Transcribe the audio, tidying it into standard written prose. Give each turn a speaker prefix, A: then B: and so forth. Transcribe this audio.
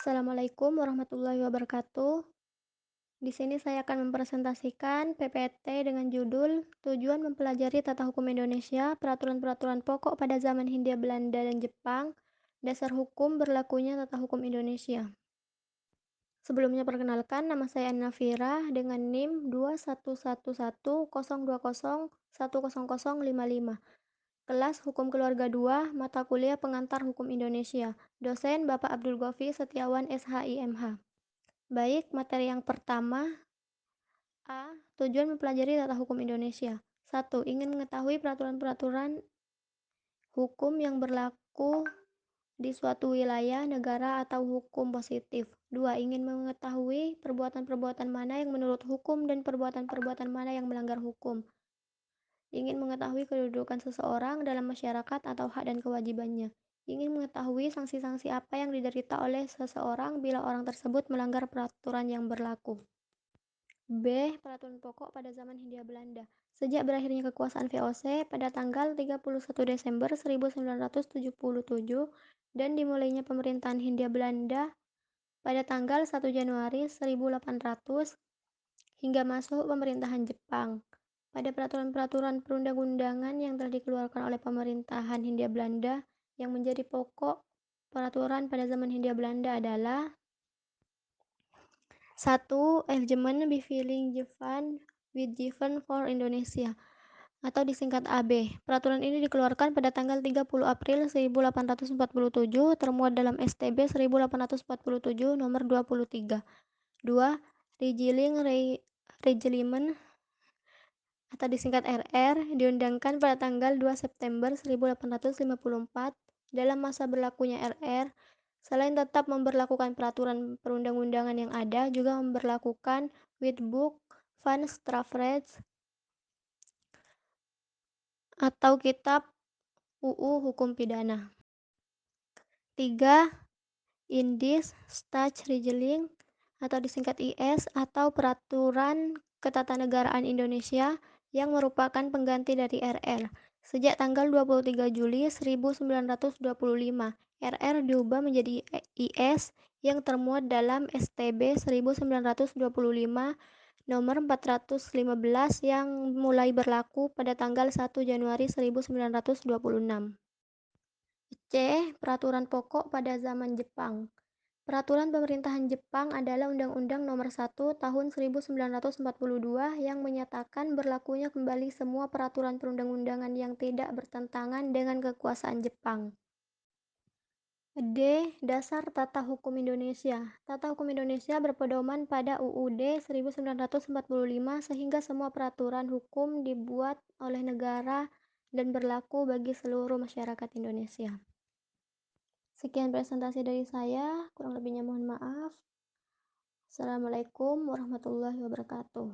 A: Assalamualaikum warahmatullahi wabarakatuh. Di sini saya akan mempresentasikan PPT dengan judul Tujuan Mempelajari Tata Hukum Indonesia, Peraturan-peraturan Pokok pada Zaman Hindia Belanda dan Jepang, Dasar Hukum Berlakunya Tata Hukum Indonesia. Sebelumnya perkenalkan, nama saya Anna Fira dengan NIM 211102010055. Kelas Hukum Keluarga 2, Mata Kuliah Pengantar Hukum Indonesia. Dosen Bapak Abdul Gofi Setiawan SHIMH. Baik, materi yang pertama A. Tujuan mempelajari tata hukum Indonesia. 1. Ingin mengetahui peraturan-peraturan hukum yang berlaku di suatu wilayah, negara, atau hukum positif. 2. Ingin mengetahui perbuatan-perbuatan mana yang menurut hukum dan perbuatan-perbuatan mana yang melanggar hukum. Ingin mengetahui kedudukan seseorang dalam masyarakat atau hak dan kewajibannya. Ingin mengetahui sanksi-sanksi apa yang diderita oleh seseorang bila orang tersebut melanggar peraturan yang berlaku. B. Peraturan pokok pada zaman Hindia Belanda. Sejak berakhirnya kekuasaan VOC pada tanggal 31 Desember 1977 dan dimulainya pemerintahan Hindia Belanda pada tanggal 1 Januari 1800 hingga masuk pemerintahan Jepang. Pada peraturan-peraturan perundang-undangan yang telah dikeluarkan oleh pemerintahan Hindia Belanda, yang menjadi pokok peraturan pada zaman Hindia Belanda adalah 1. Agreement Beveilig Japan with Japan for Indonesia atau disingkat AB. Peraturan ini dikeluarkan pada tanggal 30 April 1847, termuat dalam STB 1847 nomor 23. 2. Reglement atau disingkat RR diundangkan pada tanggal 2 September 1854. Dalam masa berlakunya RR, selain tetap memberlakukan peraturan perundang-undangan yang ada, juga memberlakukan Wetboek van Strafrecht atau Kitab UU Hukum Pidana. 3. Indisch Staatsregeling atau disingkat IS atau Peraturan Ketatanegaraan Indonesia yang merupakan pengganti dari RR. Sejak tanggal 23 Juli 1925, RR diubah menjadi IS yang termuat dalam STB 1925 nomor 415 yang mulai berlaku pada tanggal 1 Januari 1926. C. Peraturan pokok pada zaman Jepang. Peraturan pemerintahan Jepang adalah Undang-Undang Nomor 1 Tahun 1942 yang menyatakan berlakunya kembali semua peraturan perundang-undangan yang tidak bertentangan dengan kekuasaan Jepang. D. Dasar Tata Hukum Indonesia. Tata Hukum Indonesia berpedoman pada UUD 1945 sehingga semua peraturan hukum dibuat oleh negara dan berlaku bagi seluruh masyarakat Indonesia. Sekian presentasi dari saya, kurang lebihnya mohon maaf. Assalamualaikum warahmatullahi wabarakatuh.